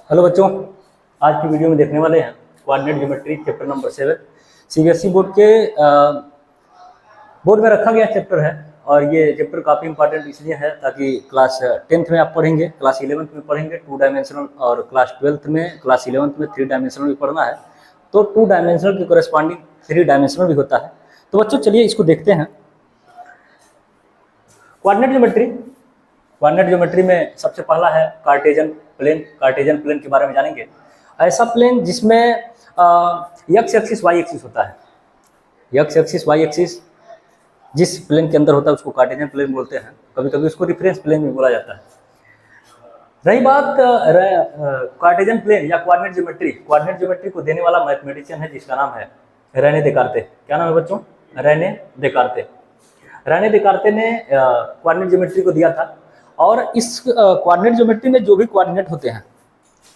Hello बच्चों, आज की वीडियो में देखने वाले हैं coordinate geometry chapter number 7। CBSE board के बोर्ड में रखा गया चैप्टर है और ये चैप्टर काफ़ी इंपॉर्टेंट इसलिए है ताकि क्लास 10th में आप पढ़ेंगे, क्लास 11th में पढ़ेंगे 2 डायमेंशनल और क्लास 12th में, क्लास 11th में 3 डायमेंशनल भी पढ़ना है। तो 2 डायमेंशनल के कोरेस्पॉन्डिंग 3 डायमेंशनल भी होता है। तो बच्चों चलिए इसको देखते हैं। कोऑर्डिनेट ज्योमेट्री में सबसे पहला है कार्टेशियन प्लेन। कार्टेशियन प्लेन के बारे में जानेंगे। ऐसा प्लेन जिसमें एक्स एक्सिस वाई एक्सिस होता है। एक्स एक्सिस वाई एक्सिस जिस प्लेन के अंदर होता है उसको कार्टेशियन प्लेन बोलते हैं। कभी कभी उसको रिफरेंस प्लेन भी बोला जाता है। रही बात कार्टेशियन प्लेन या कोऑर्डिनेट ज्योमेट्री को देने वाला मैथमेटिशियन है जिसका नाम है रेने देकार्ते। क्या नाम है बच्चों? रेने देकार्ते। रेने देकार्ते ने कोऑर्डिनेट ज्योमेट्री को दिया था। और इस कोऑर्डिनेट ज्योमेट्री में जो भी कोऑर्डिनेट होते हैं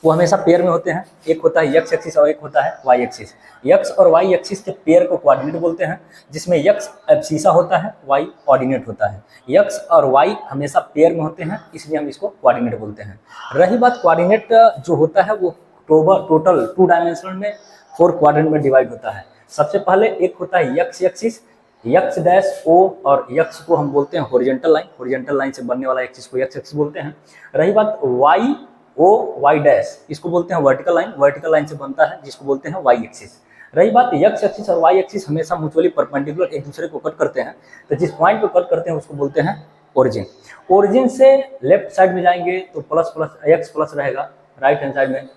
वो हमेशा पेयर में होते हैं। एक होता है एक्स एक्सिस और एक होता है वाई एक्सिस। एक्स और वाई एक्सिस के पेयर को कोऑर्डिनेट बोलते हैं, जिसमें एक्स एब्सिसा होता है, वाई ऑर्डिनेट होता है। एक्स और वाई हमेशा पेयर में होते हैं, इसलिए हम इसको कोऑर्डिनेट बोलते हैं। रही बात कोऑर्डिनेट जो होता है वो टोटल 2 डायमेंशनल में 4 क्वाड्रेंट में डिवाइड होता है। सबसे पहले एक होता है x axis, x dash O, और एक्स को हम बोलते हैं हॉरिजॉन्टल लाइन। हॉरिजॉन्टल लाइन से बनने वाला एक्सिस को एक्स एक्सिस बोलते हैं। रही बात वाई ओ वाई डैश, इसको बोलते हैं वर्टिकल लाइन। वर्टिकल लाइन से बनता है जिसको बोलते हैं वाई एक्सिस। रही बात एक्स एक्सिस और वाई एक्सिस हमेशा म्यूचुअली परपेंडिकुलर एक दूसरे को कट करते हैं, तो जिस पॉइंट पे कट करते हैं उसको बोलते हैं ओरिजिन। ओरिजिन से लेफ्ट साइड में जाएंगे तो प्लस प्लस एक्स प्लस रहेगा, राइट हैंड साइड में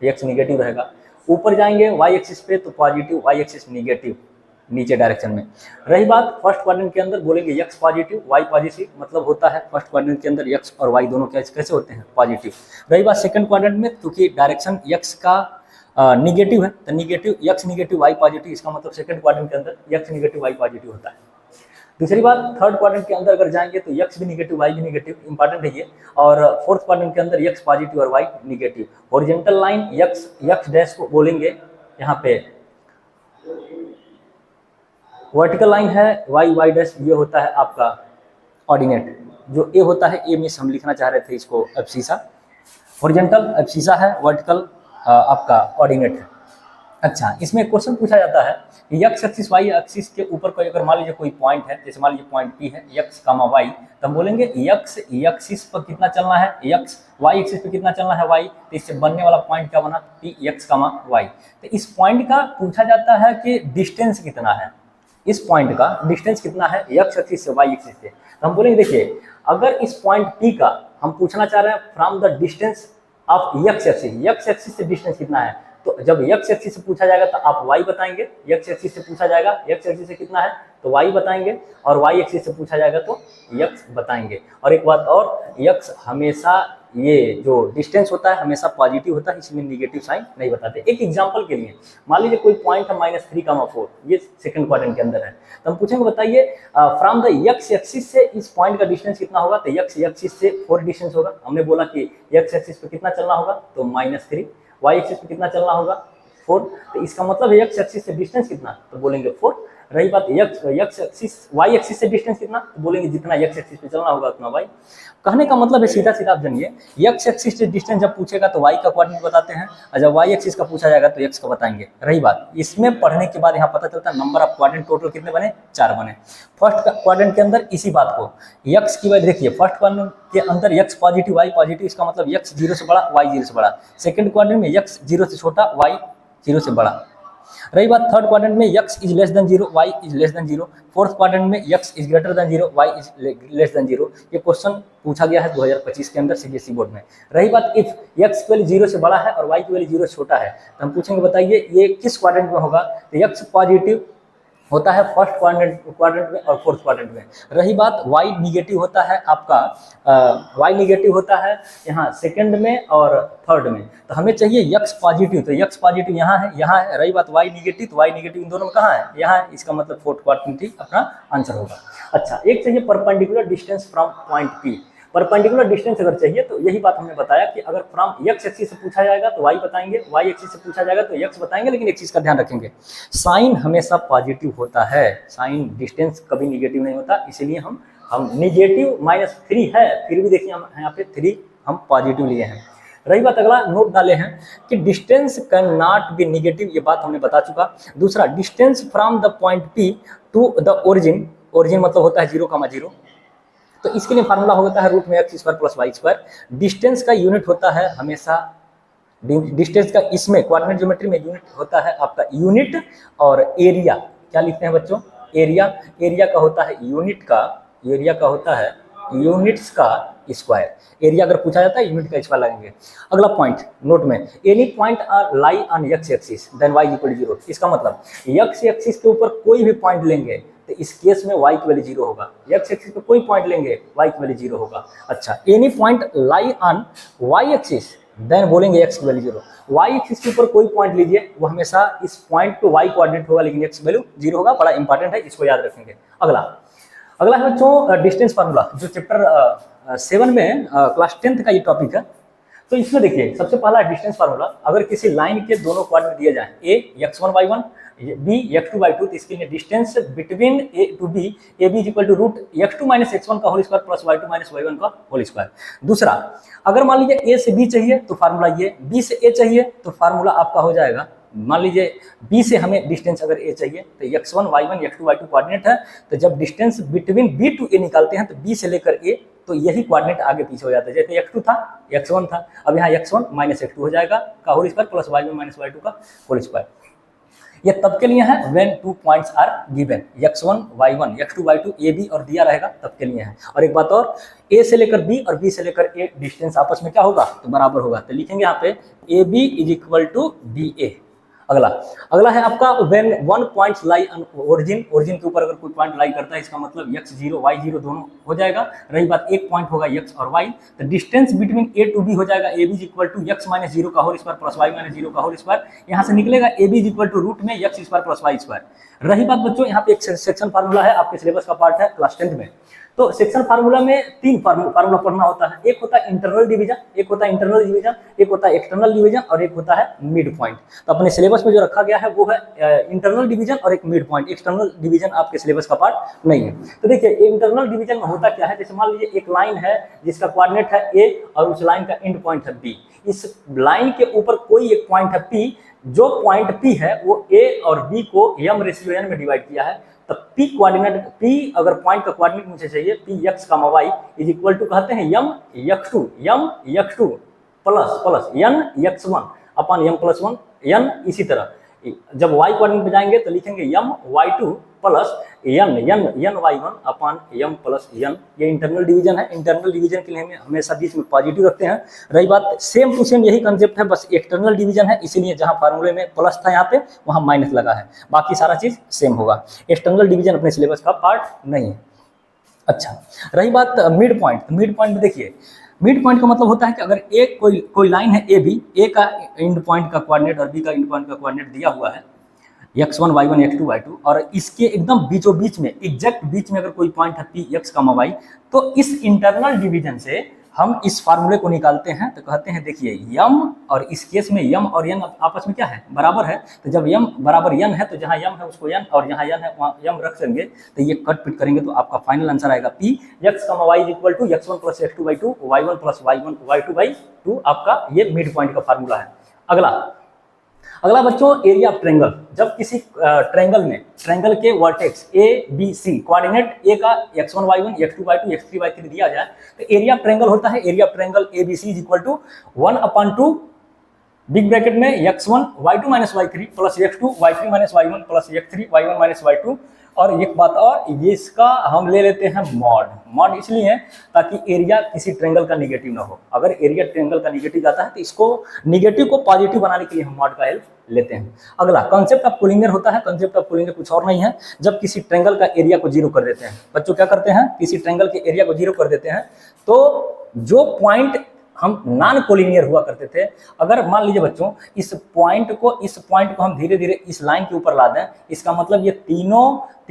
एक्स निगेटिव रहेगा। ऊपर जाएंगे वाई एक्सिस पे तो पॉजिटिव, वाई एक्सिस निगेटिव नीचे डायरेक्शन में। रही बात फर्स्ट क्वाड्रेंट के अंदर बोलेंगे एक्स पॉजिटिव वाई पॉजिटिव, मतलब होता है फर्स्ट क्वाड्रेंट के अंदर एक्स और वाई दोनों कैसे होते हैं? पॉजिटिव। रही बात सेकंड क्वाड्रेंट में, क्योंकि डायरेक्शन एक्स का निगेटिव है तो negative x negative y positive, इसका मतलब सेकंड क्वाड्रेंट के अंदर एक्स निगेटिव वाई पॉजिटिव होता है। दूसरी बात थर्ड क्वाड्रेंट के अंदर अगर जाएंगे तो एक्स भी निगेटिव वाई भी निगेटिव, इंपॉर्टेंट है ये। और फोर्थ क्वाड्रेंट के अंदर एक्स पॉजिटिव और y negative. Horizontal line x dash को बोलेंगे यहाँ पे वर्टिकल लाइन है, वाई डैश ये होता है आपका ऑर्डिनेट। जो ए होता है ए में हम लिखना चाह रहे थे इसको एब्सिसा, हॉरिजॉन्टल एब्सिसा है, वर्टिकल आपका ऑर्डिनेट है। अच्छा, इसमें क्वेश्चन पूछा जाता है कि एक्स एक्सिस वाई एक्सिस के ऊपर कोई अगर मान लीजिए कोई पॉइंट है, जैसे मान लीजिए पॉइंट पी है एक्स कामा वाई, तो हम बोलेंगे एक्स एक्सिस पर कितना चलना है एक्स, वाई एक्सिस पर कितना चलना है वाई, तो इससे बनने वाला पॉइंट क्या बना? P x comma y. तो इस पॉइंट का पूछा जाता है कि डिस्टेंस कितना है, इस पॉइंट का डिस्टेंस कितना है एक्स एक्सिस से वाई एक्सिस से। तो हम बोलेंगे देखिए, अगर इस पॉइंट पी का हम पूछना चाह रहे हैं from the distance of x axis से डिस्टेंस कितना है, तो जब एक्स एक्सिस से पूछा जाएगा तो आप वाई बताएंगे। एक्स एक्सिस से पूछा जाएगा एक्स एक्सिस से कितना है तो वाई बताएंगे, और वाई एक्सिस से पूछा जाएगा तो एक्स बताएंगे। और एक बात और, एक्स हमेशा ये जो डिस्टेंस होता है हमेशा पॉजिटिव होता है, इसलिए निगेटिव साइन नहीं बताते। एक एग्जांपल के लिए मान लीजिए कोई पॉइंट है -3,4, ये सेकंड क्वाड्रेंट के अंदर है, तो हम पूछेंगे बताइए फ्रॉम द एक्स एक्सिस से इस पॉइंट का डिस्टेंस कितना होगा, तो एक्स एक्सिस से 4 डिस्टेंस होगा। हमने बोला कि एक्स एक्सिस पे कितना चलना होगा तो -3, वाई एक्सिस पे कितना चलना होगा 4, तो इसका मतलब एक्स एक्सिस से डिस्टेंस कितना तो बोलेंगे 4। रही बात एक्स एक्सिस वाई एक्सिस से डिस्टेंस कितना तो बोलेंगे जितना एक्स एक्सिस पे चलना होगा उतना वाई। कहने का मतलब है सीधा सीधा आप जानिए, एक्स एक्सिस से डिस्टेंस जब पूछेगा तो वाई का कोऑर्डिनेट बताते हैं, और जब वाई एक्सिस का पूछा जाएगा तो एक्स का बताएंगे। रही बात इसमें पढ़ने के बाद यहाँ पता चलता है नंबर ऑफ क्वाड्रेंट टोटल कितने बने? 4 बने। फर्स्ट क्वाड्रेंट के अंदर इसी बात को एक्स की वजह देखिए, फर्स्ट क्वाड्रेंट के अंदर एक्स पॉजिटिव वाई पॉजिटिव, इसका मतलब एक्स 0 से बड़ा वाई 0 से बड़ा। सेकंड क्वाड्रेंट में एक्स 0 से छोटा वाई 0 से बड़ा। रही बात थर्ड क्वाड्रेंट में x is less than 0 y is less than 0। Fourth quadrant में x is greater than 0 y is less than 0। ये क्वेश्चन पूछा गया है 2025 के अंदर सीबीएसई बोर्ड में। रही बात इफ x की वैल्यू 0 से बड़ा है और y की वैल्यू 0 से छोटा है, तो हम पूछेंगे बताइए ये किस क्वाड्रेंट में होगा, तो x पॉजिटिव होता है फर्स्ट क्वाड्रेंट में और फोर्थ क्वाड्रेंट में। रही बात y निगेटिव होता है आपका y निगेटिव होता है यहाँ सेकंड में और थर्ड में, तो हमें चाहिए x पॉजिटिव, तो x पॉजिटिव यहाँ है। रही बात y निगेटिव, तो y निगेटिव इन दोनों में कहाँ है? यहाँ है, इसका मतलब फोर्थ क्वाड्रेंट ही अपना आंसर होगा। अच्छा, एक चाहिए perpendicular distance from point P। Perpendicular distance अगर चाहिए तो यही बात हमने बताया कि अगर फ्रॉम एक्स एक्सिस से पूछा जाएगा तो वाई बताएंगे, वाई एक्सिस से पूछा जाएगा तो एक्स बताएंगे, लेकिन एक चीज का ध्यान रखेंगे, साइन हमेशा पॉजिटिव होता है, साइन डिस्टेंस कभी निगेटिव नहीं होता। इसीलिए हम निगेटिव -3 है, फिर भी देखिए हम यहाँ पे 3 हम पॉजिटिव लिए हैं। रही बात अगला नोट डाले हैं कि distance can not be negative, ये बात हमने बता चुका। दूसरा, distance from the point P to the origin, origin मतलब होता है 0,0, तो इसके लिए फार्मूला होता है रूट में x square plus y square. Distance का यूनिट होता है हमेशा, डिस्टेंस का इसमें कोऑर्डिनेट ज्योमेट्री में यूनिट होता है आपका यूनिट, और एरिया क्या लिखते हैं बच्चों, एरिया, एरिया का होता है यूनिट का, एरिया का होता है यूनिट्स का स्क्वायर। एरिया अगर पूछा जाता है यूनिट का स्क्वायर लगेंगे। अगला पॉइंट नोट में, any point are lie on x axis then y equal 0, इसका मतलब एक्स एक्सिस के ऊपर कोई भी पॉइंट लेंगे तो इस केस में y की वैल्यू 0 होगा। एक्स एक्सिस पे कोई पॉइंट लेंगे y की वैल्यू 0 होगा। अच्छा, any point lie on y axis then बोलेंगे x की वैल्यू 0। y एक्सिस के ऊपर कोई पॉइंट लीजिए, वो हमेशा इस पॉइंट पे y कोऑर्डिनेट होगा लेकिन x की वैल्यू 0 होगा। बड़ा इंपॉर्टेंट है, इसको याद रखेंगे। अगला है बच्चों डिस्टेंस फार्मूला, जो चैप्टर 7 में क्लास 10th का ये टॉपिक है। तो इसमें देखिए सबसे पहला डिस्टेंस फार्मूला, अगर किसी लाइन के दोनों कोऑर्डिनेट दिए जाएं, a x1 y1 b x2 y2, तो इसके लिए distance between a to b A B equal to root x2 minus x1 का whole square plus y2 minus y1 का होल स्क्वायर। दूसरा, अगर मान लीजिए a से b चाहिए तो फार्मूला ये, b से a चाहिए तो फार्मूला आपका हो जाएगा, मान लीजिए b से हमें डिस्टेंस अगर a चाहिए तो x1 y1 x2 y2 coordinate है, तो जब distance between b to a निकालते हैं तो b से लेकर a, तो यही कोऑर्डिनेट आगे पीछे हो जाता है। जैसे x2 था x1 था, अब यहाँ x1 माइनस x2 हो जाएगा का whole square plus y1 minus y2 का होल स्क्वायर। ये तब के लिए है when 2 points are given, x1 y1 x2 y2 a b और दिया रहेगा तब के लिए है। और एक बात और, a से लेकर b और b से लेकर a डिस्टेंस आपस में क्या होगा, तो बराबर होगा, तो लिखेंगे यहाँ पे ab is equal to ba। अगला है आपका when 1 point lie on origin, origin के ऊपर अगर कोई पॉइंट लाई करता है, इसका मतलब x0 y0 दोनों हो जाएगा। रही बात एक पॉइंट होगा x और y, तो distance between a to b हो जाएगा ab is equal to x minus 0 का whole square plus y minus 0 का होल स्क्वायर। यहाँ से निकलेगा ab is equal to root में x square plus y square. रही बात बच्चों, यहाँ पे एक सेक्शन फार्मूला है, आपके सिलेबस का पार्ट है क्लास 10th में। तो सेक्शन फार्मूला में 3 फार्मूला पढ़ना होता है, एक होता है इंटरनल डिवीजन, एक होता है इंटरनल डिवीजन, एक होता है एक्सटर्नल डिवीजन और एक होता है मिड पॉइंट। तो अपने सिलेबस में जो रखा गया है वो है इंटरनल डिवीजन और एक मिड पॉइंट। एक्सटर्नल डिवीजन आपके सिलेबस का पार्ट नहीं है। तो देखिए इंटरनल डिवीजन में होता क्या है, जैसे मान लीजिए एक लाइन है जिसका कोऑर्डिनेट है a और उस लाइन का एंड पॉइंट है b, इस लाइन के ऊपर कोई एक पॉइंट है p, जो पॉइंट p है वो a और b को m रेशियो n में डिवाइड किया है। तो p कोऑर्डिनेट, p अगर पॉइंट का कोऑर्डिनेट मुझे चाहिए p x, y is equal to कहते हैं m x2 plus n x1 upon m plus 1 n। इसी तरह जब y कोऑर्डिनेट पे जाएंगे तो लिखेंगे m y2 plus n y1 अपन m प्लस n। ये इंटरनल डिवीजन है। इंटरनल डिवीजन के लिए हमें हमेशा बीच में पॉजिटिव रखते हैं। रही बात सेम टू सेम यही कंसेप्ट है, बस एक्सटर्नल डिवीजन है, इसीलिए जहां फार्मूले में प्लस था यहाँ पे वहां माइनस लगा है, बाकी सारा चीज सेम होगा। एक्सटर्नल डिवीजन अपने सिलेबस का पार्ट नहीं है। अच्छा, रही बात मिड पॉइंट, मिड पॉइंट में देखिए मिड पॉइंट का मतलब होता है कि अगर एक कोई लाइन है ए बी, ए का एंड पॉइंट का कोऑर्डिनेट और बी का एंड पॉइंट का कोऑर्डिनेट दिया हुआ है x1 y1 x2 y2, और इसके एकदम बीचों बीच में एग्जैक्ट बीच में अगर कोई पॉइंट है p x, y, तो इस इंटरनल डिवीजन से हम इस फार्मूले को निकालते हैं। तो कहते हैं देखिए m, और इस केस में m और n आपस में क्या है, बराबर है। तो जब m बराबर n है तो जहां m है उसको n और जहां n है वहां m रख देंगे, तो ये कट पिट करेंगे तो आपका फाइनल आंसर आएगा p x, y is equal to x1 plus x2 by 2 y1 plus y1 y2 by 2। आपका ये मिड पॉइंट का फार्मूला है। अगला बच्चों एरिया ऑफ ट्रायंगल, जब किसी ट्रायंगल में ट्रायंगल के vertex A B C coordinate A का x1 y1 x2 y2 x3 y3 दिया जाए तो एरिया ऑफ ट्रायंगल होता है, area of triangle A B C is equal to 1/2 big bracket में x1 y2 minus y3 plus x2 y3 minus y1 plus x3 y1 minus y2। और एक बात और, ये इसका हम ले लेते हैं मॉड इसलिए ताकि एरिया किसी ट्रायंगल का निगेटिव ना हो। अगर एरिया ट्रायंगल का निगेटिव आता है तो इसको निगेटिव को पॉजिटिव बनाने के लिए हम मॉड का हेल्प लेते हैं। अगला कंसेप्ट ऑफ कोलिनियर होता है। कंसेप्ट ऑफ कोलिनियर कुछ और नहीं है, जब किसी ट्रायंगल का एरिया को 0 कर देते हैं। बच्चों क्या करते हैं, किसी ट्रायंगल के एरिया को 0 कर देते हैं तो जो पॉइंट हम नॉन कोलिनियर हुआ करते थे, अगर मान लीजिए बच्चों इस पॉइंट को हम धीरे धीरे इस लाइन के ऊपर ला दें, इसका मतलब ये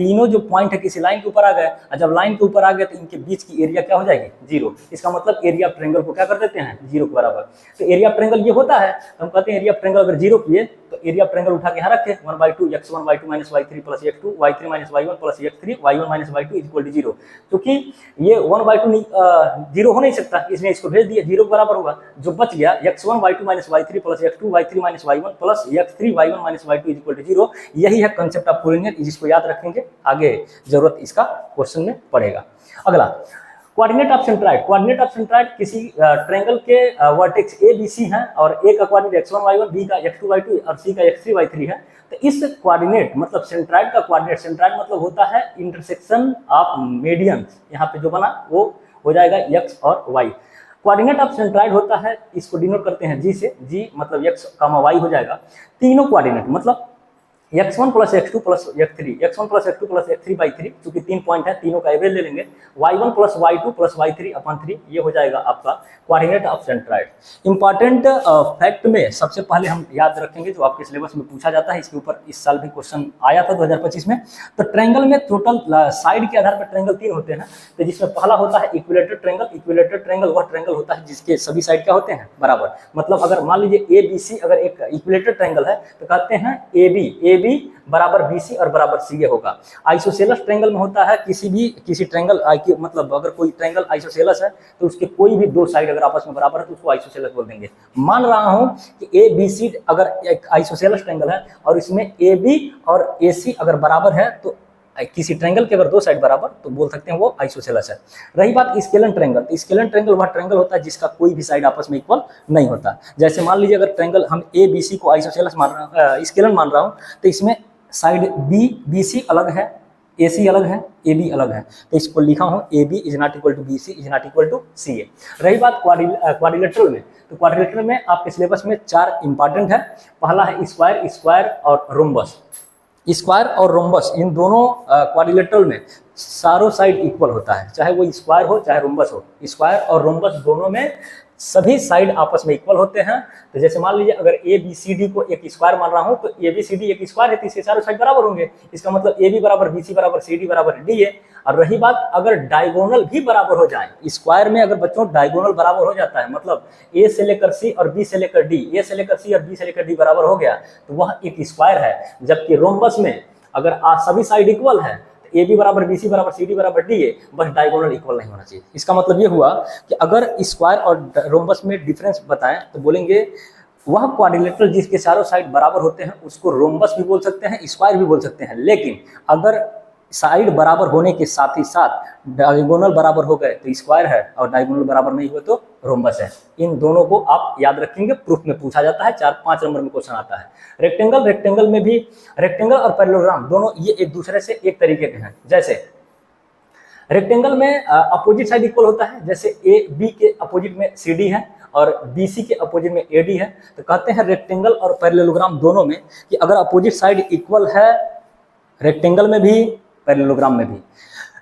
तीनों जो पॉइंट है किसी लाइन के ऊपर आ गए, और जब लाइन के ऊपर आ गए तो इनके बीच की एरिया क्या हो जाएगी, जीरो। इसका मतलब एरिया ऑफ ट्रायंगल को क्या कर देते हैं, जीरो के बराबर। तो एरिया ऑफ ट्रायंगल ये होता है, हम कहते हैं एरिया ऑफ ट्रायंगल अगर जीरो किए तो एरिया ऑफ ट्रायंगल उठा के यहाँ रखे 1/2 x1 y2 - y3 + x2 y3 - y1 + x3 y1 - y2 = 0। क्योंकि ये 1/2 जीरो हो नहीं सकता, इसलिए इसको भेज दिया, जीरो के बराबर होगा। जो बच गया x1 y2 - y3 + x2 y3 - y1 + x3 y1 - y2 = 0। यही है कंसेप्ट ऑफ कोलिनियर, जिसको याद रखेंगे, आगे जरूरत इसका क्वेश्चन में पड़ेगा। अगला coordinate of centroid. Coordinate of centroid किसी ट्रायंगल के वर्टेक्स ए बी सी हैं और ए का कोऑर्डिनेट x1 y1, बी का x2 y2 और सी का x3 y3 है। तो इस कोऑर्डिनेट मतलब सेंट्राइड का कोऑर्डिनेट, सेंट्राइड मतलब होता है इंटरसेक्शन ऑफ मीडियंस, यहाँ पे जो बना वो हो जाएगा x और y। कोऑर्डिनेट ऑफ सेंट्राइड होता है, इसको डिनोट करते हैं जी से, जी मतलब x, y हो जाएगा। तीनों कोऑर्डिनेट मतलब x1 + x2 + x3, x1 + x2 + x3/3, क्योंकि 3 पॉइंट है, तीनों का एवरेज ले लेंगे, y1 + y2 + y3/3, ये हो जाएगा आपका coordinate of centroid. Important fact में सबसे पहले हम याद रखेंगे जो आपके सिलेबस में पूछा जाता है, इसके ऊपर इस साल भी क्वेश्चन आया था 2025 में। तो ट्रायंगल में टोटल साइड के आधार पर ट्रायंगल 3 होते हैं, तो जिसमें पहला होता है इक्विलेटरल ट्रायंगल। इक्विलेटरल ट्रायंगल वह ट्रायंगल होता है जिसके सभी साइड क्या होते हैं, बराबर। मतलब अगर मान लीजिए ABC अगर एक इक्विलेटरल ट्रायंगल है तो कहते हैं AB बराबर BC और बराबर CA होगा। आइसोसेलस ट्रायंगल में होता है किसी ट्रायंगल मतलब अगर कोई ट्रायंगल आइसोसेलस है तो उसके कोई भी दो साइड अगर आपस में बराबर है तो उसको आइसोसेलस बोल देंगे। मान रहा हूं कि ABC अगर एक आइसोसेलस ट्रायंगल है और इसमें AB और AC अगर बराबर है तो किसी ट्रायंगल के अगर दो साइड बराबर तो बोल सकते हैं वो आइसोसेलस है। रही बात स्केलन ट्रायंगल, तो स्केलन ट्रायंगल वह ट्रायंगल होता है जिसका कोई भी साइड आपस में इक्वल नहीं होता। जैसे मान लीजिए अगर ट्रायंगल हम ABC को आइसोसेलस मान रहा हूं, स्केलन मान रहा हूं, तो इसमें साइड BC अलग है, AC अलग है, AB अलग है, तो इसको लिखा हूं AB = BC = CA। रही बात क्वाड्रिलेटरल में, तो क्वाड्रिलेटरल में आपके सिलेबस में 4 इंपॉर्टेंट है। पहला है स्क्वायर, स्क्वायर और रोम्बस। स्क्वायर और रोम्बस इन दोनों क्वाड्रिलेटरल में सारों साइड इक्वल होता है, चाहे वो स्क्वायर हो चाहे रोम्बस हो। स्क्वायर और रोम्बस दोनों में सभी साइड आपस में इक्वल होते हैं। तो जैसे मान लीजिए अगर ABCD को एक स्क्वायर मान रहा हूं तो ABCD एक स्क्वायर है तो इसके चारों साइड बराबर होंगे। इसका मतलब AB बराबर BC बराबर CD बराबर D है। और रही बात अगर डायगोनल भी बराबर हो जाए, स्क्वायर में अगर बच्चों डायगोनल बराबर हो जाता है, मतलब A से लेकर C और B से लेकर D, A से लेकर C और B से लेकर D बराबर हो गया तो वह एक स्क्वायर है। जबकि रोम्बस में अगर सभी साइड इक्वल है, AB बराबर BC बराबर CD बराबर D है, बस डायगोनल इक्वल नहीं होना चाहिए। इसका मतलब ये हुआ कि अगर स्क्वायर और रोम्बस में डिफरेंस बताएं तो बोलेंगे वह क्वाड्रिलेटरल जिसके चारों साइड बराबर होते हैं उसको रोम्बस भी बोल सकते हैं, स्क्वायर भी बोल सकते हैं। लेकिन अगर साइड बराबर होने के साथ ही साथ डायगोनल बराबर हो गए तो स्क्वायर है और डायगोनल बराबर नहीं हुए तो रोम्बस है। इन दोनों को आप याद रखेंगे, प्रूफ में पूछा जाता है, 4-5 नंबर में क्वेश्चन आता है। रेक्टेंगल में भी रेक्टेंगल और पैरेललोग्राम दोनों ये एक दूसरे से एक तरीके के हैं। जैसे रेक्टेंगल में अपोजिट साइड इक्वल होता है, जैसे AB के अपोजिट में CD है और BC के अपोजिट में AD है। तो कहते हैं रेक्टेंगल और पैरेललोग्राम दोनों में कि अगर अपोजिट साइड इक्वल है रेक्टेंगल में भी पैरेललोग्राम में भी।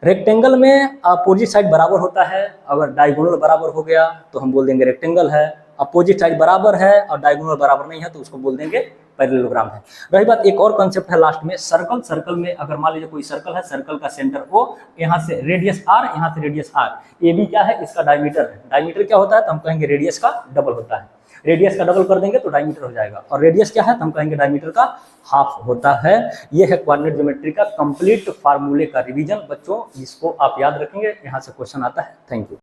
रेक्टेंगल में अपोजिट साइड बराबर होता है, अगर डायगोनल बराबर हो गया तो हम बोल देंगे रेक्टेंगल है। अपोजिट साइड बराबर है और डायगोनल बराबर नहीं है तो उसको बोल देंगे पैरेललोग्राम है। रही बात एक और कॉन्सेप्ट है लास्ट में, सर्कल। सर्कल में अगर मान लीजिए कोई सर्कल है, सर्कल का सेंटर O, यहाँ से रेडियस R, यहाँ से रेडियस R, AB क्या है, इसका डायमीटर है। डायमीटर क्या होता है तो हम कहेंगे रेडियस का डबल होता है। रेडियस का डबल कर देंगे तो डायमीटर हो जाएगा। और रेडियस क्या है तो हम कहेंगे डायमीटर का हाफ होता है। ये है कोऑर्डिनेट ज्योमेट्री का कंप्लीट फार्मूले का रिवीजन बच्चों, जिसको आप याद रखेंगे, यहाँ से क्वेश्चन आता है। Thank you.